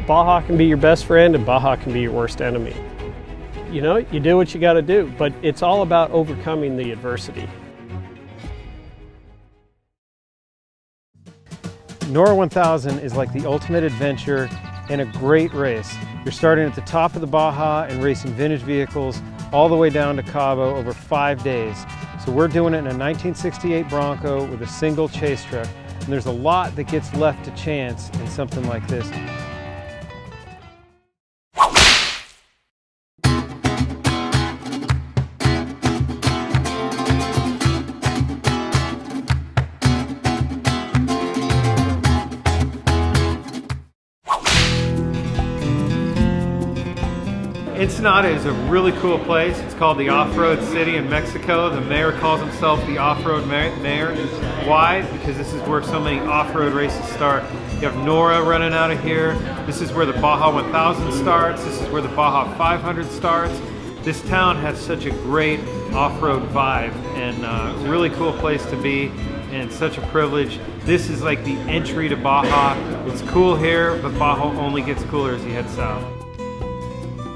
Baja can be your best friend and Baja can be your worst enemy. You know, you do what you got to do, but it's all about overcoming the adversity. NORRA 1000 is like the ultimate adventure and a great race. You're starting at the top of the Baja and racing vintage vehicles all the way down to Cabo over 5 days. So we're doing it in a 1968 Bronco with a single chase truck, and there's a lot that gets left to chance in something like this. Ensenada is a really cool place. It's called the Off-Road City in Mexico. The mayor calls himself the Off-Road Mayor. Why? Because this is where so many off-road races start. You have NORRA running out of here. This is where the Baja 1000 starts. This is where the Baja 500 starts. This town has such a great off-road vibe and a really cool place to be, and such a privilege. This is like the entry to Baja. It's cool here, but Baja only gets cooler as you head south.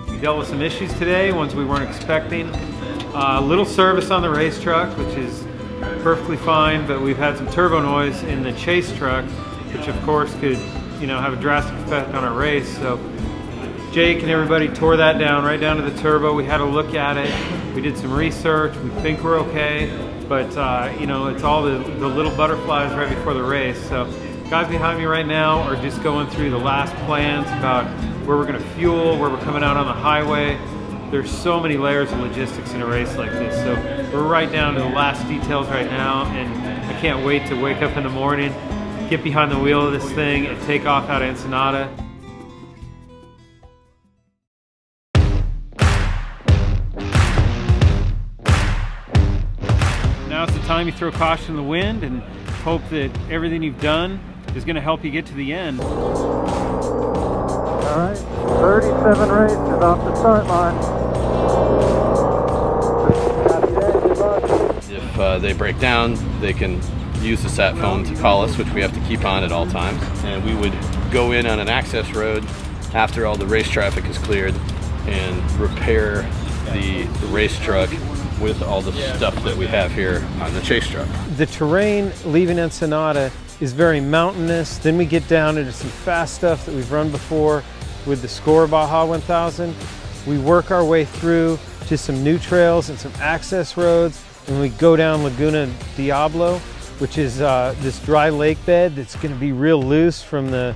We dealt with some issues today, ones we weren't expecting. A little service on the race truck, which is perfectly fine, but we've had some turbo noise in the chase truck, which of course could, have a drastic effect on our race. So Jake and everybody tore that down, right down to the turbo. We had a look at it. We did some research. We think we're okay, but it's all the little butterflies right before the race. So guys behind me right now are just going through the last plans about where we're going to fuel, where we're coming out on the highway. There's so many layers of logistics in a race like this. So we're right down to the last details right now, and I can't wait to wake up in the morning, get behind the wheel of this thing, and take off out of Ensenada. Now's the time you throw caution in the wind and hope that everything you've done is going to help you get to the end. All right, 37 races off the start line. If they break down, they can use the sat phone to call us, which we have to keep on at all times. And we would go in on an access road after all the race traffic is cleared and repair the race truck with all the stuff that we have here on the chase truck. The terrain leaving Ensenada is very mountainous. Then we get down into some fast stuff that we've run before with the Score Baja 1000. We work our way through to some new trails and some access roads, and we go down Laguna Diablo, which is this dry lake bed that's going to be real loose from the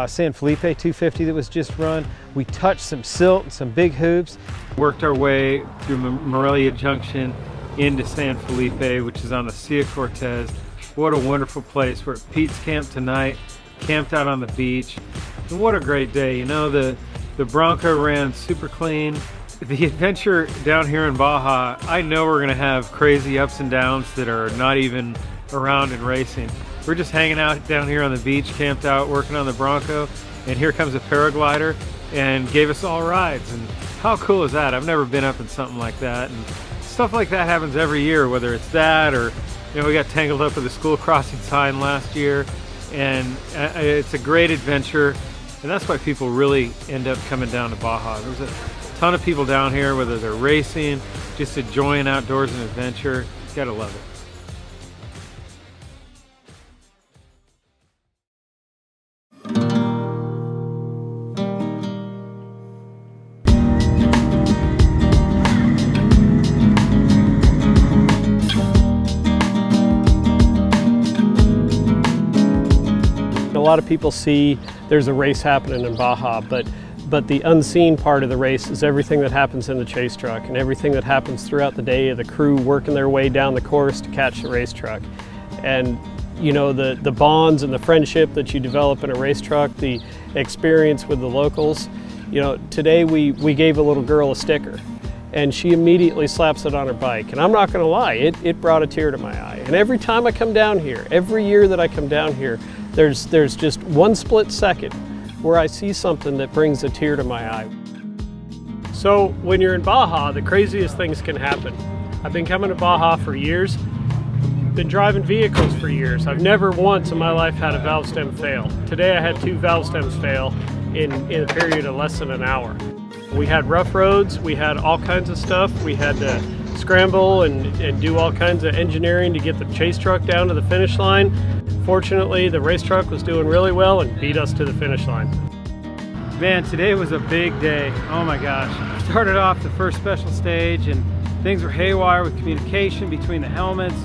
San Felipe 250 that was just run. We touched some silt and some big hoops. Worked our way through Morelia Junction into San Felipe, which is on the Cia Cortez. What a wonderful place. We're at Pete's Camp tonight, camped out on the beach. And what a great day. The Bronco ran super clean. The adventure down here in Baja, I know we're gonna have crazy ups and downs that are not even around in racing. We're just hanging out down here on the beach, camped out, working on the Bronco, and here comes a paraglider and gave us all rides. And how cool is that? I've never been up in something like that. And stuff like that happens every year, whether it's that or, we got tangled up with a school crossing sign last year. And it's a great adventure. And that's why people really end up coming down to Baja. There's a ton of people down here, whether they're racing, just enjoying outdoors and adventure. You gotta love it. A lot of people see there's a race happening in Baja, but the unseen part of the race is everything that happens in the chase truck and everything that happens throughout the day of the crew working their way down the course to catch the race truck. And the bonds and the friendship that you develop in a race truck, the experience with the locals. Today we gave a little girl a sticker, and she immediately slaps it on her bike. And I'm not gonna lie, it brought a tear to my eye. And every time I come down here, every year that I come down here, there's just one split second where I see something that brings a tear to my eye. So when you're in Baja, the craziest things can happen. I've been coming to Baja for years, been driving vehicles for years. I've never once in my life had a valve stem fail. Today I had 2 valve stems fail, in a period of less than an hour. We had rough roads, we had all kinds of stuff. We had to scramble and do all kinds of engineering to get the chase truck down to the finish line. Fortunately, the race truck was doing really well and beat us to the finish line. Man, today was a big day. Oh my gosh. Started off the first special stage and things were haywire with communication between the helmets.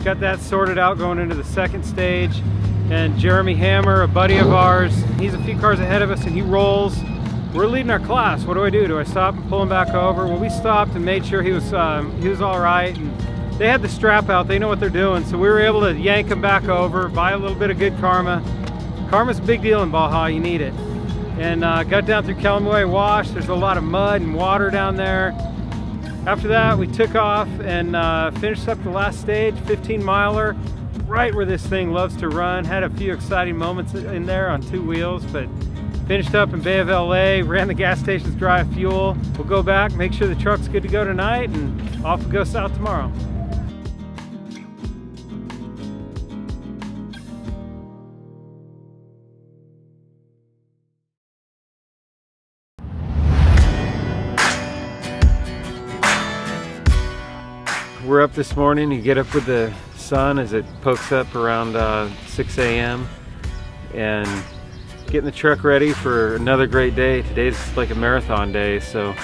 Got that sorted out going into the second stage. And Jeremy Hammer, a buddy of ours, he's a few cars ahead of us and he rolls. We're leading our class. What do I do? Do I stop and pull him back over? Well, we stopped and made sure he was all right. And they had the strap out. They know what they're doing. So we were able to yank him back over, buy a little bit of good karma. Karma's a big deal in Baja. You need it. And got down through Kellenway Wash. There's a lot of mud and water down there. After that, we took off and finished up the last stage, 15-miler, right where this thing loves to run. Had a few exciting moments in there on two wheels, but finished up in Bay of LA, ran the gas stations dry of fuel. We'll go back, make sure the truck's good to go tonight, and off we go south tomorrow. We're up this morning. You get up with the sun as it pokes up around 6 a.m. and getting the truck ready for another great day. Today's like a marathon day, so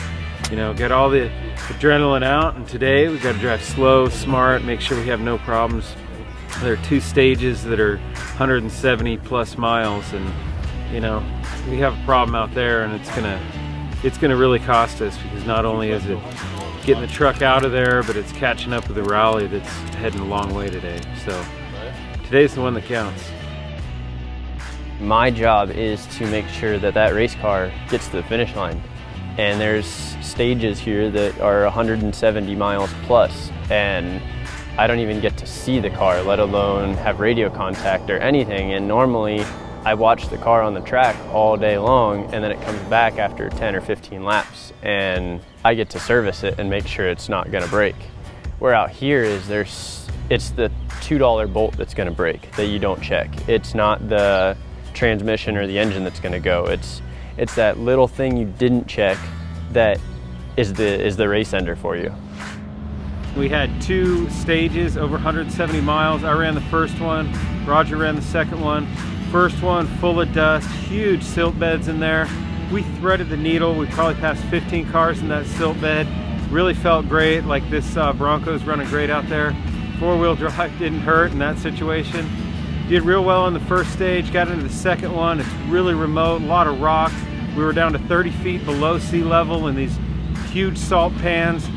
you know, get all the adrenaline out, and today we got to drive slow, smart, make sure we have no problems. There are two stages that are 170 plus miles, and you know, we have a problem out there, and it's gonna really cost us, because not only is it getting the truck out of there, but it's catching up with the rally that's heading a long way today. So today's the one that counts. My job is to make sure that that race car gets to the finish line. And there's stages here that are 170 miles plus, and I don't even get to see the car, let alone have radio contact or anything. And normally I watch the car on the track all day long, and then it comes back after 10 or 15 laps, and I get to service it and make sure it's not gonna break. Where out here is it's the $2 bolt that's gonna break that you don't check. It's not the transmission or the engine that's gonna go. It's that little thing you didn't check that is the race ender for you. We had two stages over 170 miles. I ran the first one, Roger ran the second one. First one full of dust, huge silt beds in there. We threaded the needle. We probably passed 15 cars in that silt bed. Really felt great, like this Bronco's running great out there. Four-wheel drive didn't hurt in that situation. Did real well on the first stage, got into the second one. It's really remote, a lot of rock. We were down to 30 feet below sea level in these huge salt pans.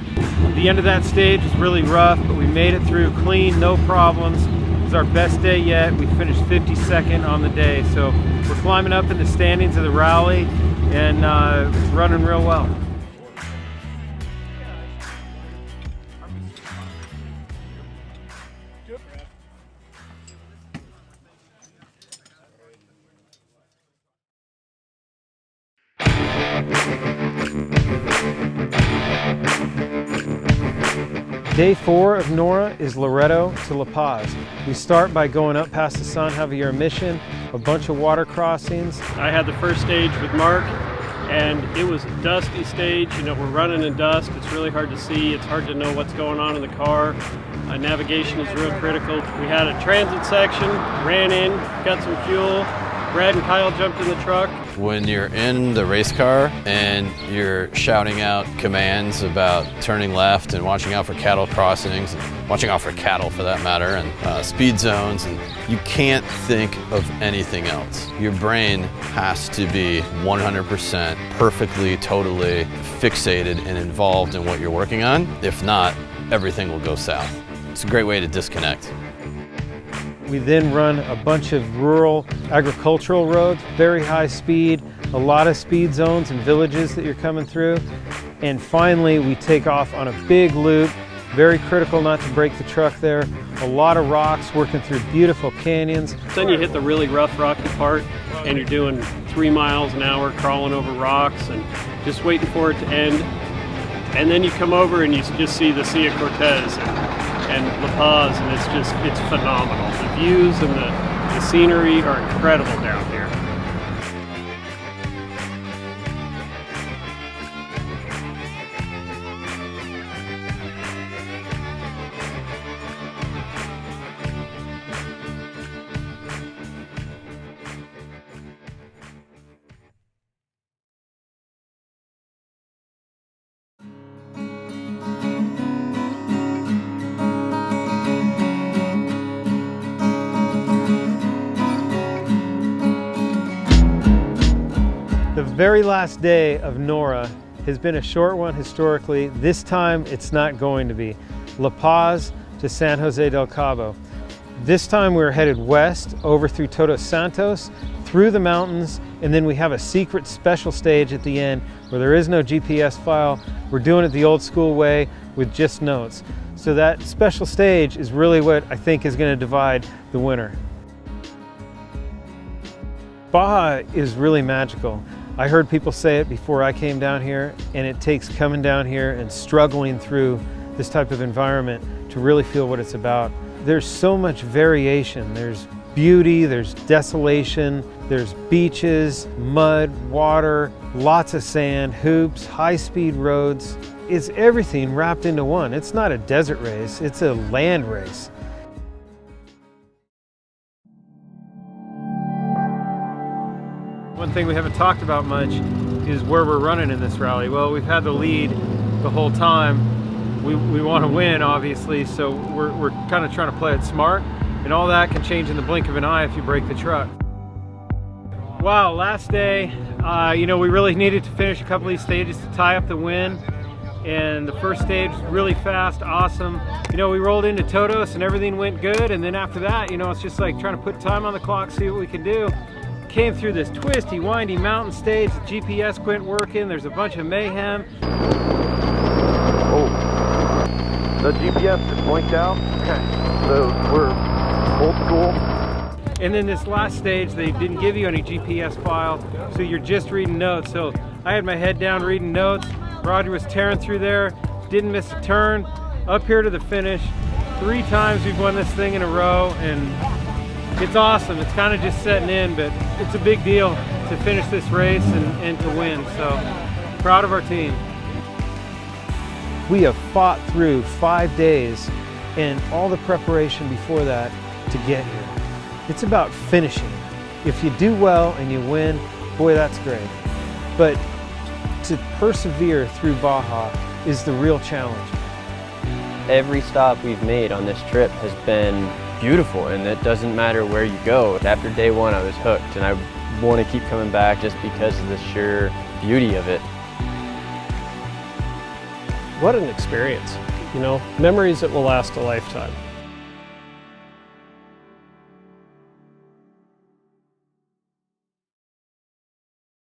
The end of that stage was really rough, but we made it through clean, no problems. It was our best day yet. We finished 52nd on the day. So we're climbing up in the standings of the rally and running real well. Day 4 of NORRA is Loreto to La Paz. We start by going up past the San Javier Mission, a bunch of water crossings. I had the first stage with Mark, and it was a dusty stage. You know, we're running in dust. It's really hard to see. It's hard to know what's going on in the car. Navigation is real critical. We had a transit section, ran in, got some fuel. Brad and Kyle jumped in the truck. When you're in the race car and you're shouting out commands about turning left and watching out for cattle crossings, and watching out for cattle for that matter, and speed zones, and you can't think of anything else. Your brain has to be 100% perfectly, totally fixated and involved in what you're working on. If not, everything will go south. It's a great way to disconnect. We then run a bunch of rural agricultural roads, very high speed, a lot of speed zones and villages that you're coming through. And finally, we take off on a big loop, very critical not to break the truck there. A lot of rocks, working through beautiful canyons. Then you hit the really rough, rocky part, and you're doing 3 miles an hour crawling over rocks and just waiting for it to end. And then you come over and you just see the Sea of Cortez and La Paz, and it's phenomenal. The views and the scenery are incredible down here. The very last day of NORRA has been a short one historically. This time it's not going to be. La Paz to San Jose del Cabo. This time we're headed west over through Todos Santos, through the mountains, and then we have a secret special stage at the end where there is no GPS file. We're doing it the old school way with just notes. So that special stage is really what I think is going to divide the winner. Baja is really magical. I heard people say it before I came down here, and it takes coming down here and struggling through this type of environment to really feel what it's about. There's so much variation. There's beauty, there's desolation, there's beaches, mud, water, lots of sand, hoops, high-speed roads. It's everything wrapped into one. It's not a desert race, it's a land race. One thing we haven't talked about much is where we're running in this rally. Well, we've had the lead the whole time. We want to win, obviously, so we're kind of trying to play it smart, and all that can change in the blink of an eye if you break the truck. Wow, last day, you know, we really needed to finish a couple of these stages to tie up the win, and the first stage was really fast, awesome. You know, we rolled into Todos and everything went good, and then after that, you know, it's just like trying to put time on the clock, see what we can do. Came through this twisty, windy mountain stage, the GPS quit working, there's a bunch of mayhem. Oh, the GPS just blinked out. Okay, so we're old school. And then this last stage, they didn't give you any GPS file, so you're just reading notes. So I had my head down reading notes. Roger was tearing through there, didn't miss a turn. Up here to the finish. 3 times we've won this thing in a row, and it's awesome. It's kind of just setting in, but it's a big deal to finish this race and to win. So proud of our team. We have fought through 5 days and all the preparation before that to get here. It's about finishing. If you do well and you win, boy, that's great. But to persevere through Baja is the real challenge. Every stop we've made on this trip has been beautiful, and it doesn't matter where you go. After day 1, I was hooked, and I want to keep coming back just because of the sheer beauty of it. What an experience, you know, memories that will last a lifetime.